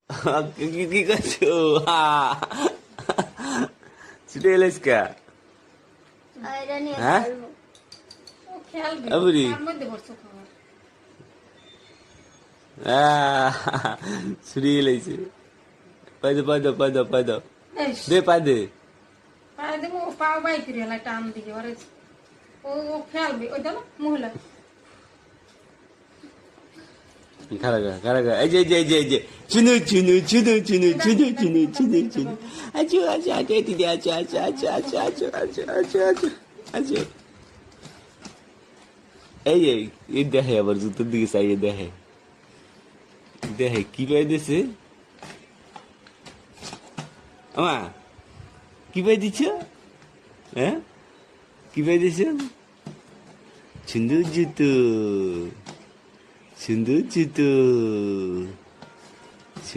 কি করছো ছুটে এলিস কে হ্যাঁ বুড়ি ছুটে এলাইছে পাই দাও পাই দাও পাই দাও পাই দাও দে পাই দে পাও বাই করে টান দিকে ও খেলবে ওই দাও মহিলা খারাপ এই যে চুনু চুনু চুনু চুনু চুনু চুনু চুনু চুনু আচ্ছা আচ্ছা আচ্ছা দিদি আচ্ছা আচ্ছা আচ্ছা আচ্ছা আচ্ছা আচ্ছা আচ্ছা আচ্ছা আচ্ছা এই দেখে আবার জুতোর দিকে চাইয়ে দেখে দেখে কি পাই দিছে আমা কি পাই দিছ হ্যাঁ কি পাই দিছ সুন্দর জুতো সুন্দর জুতো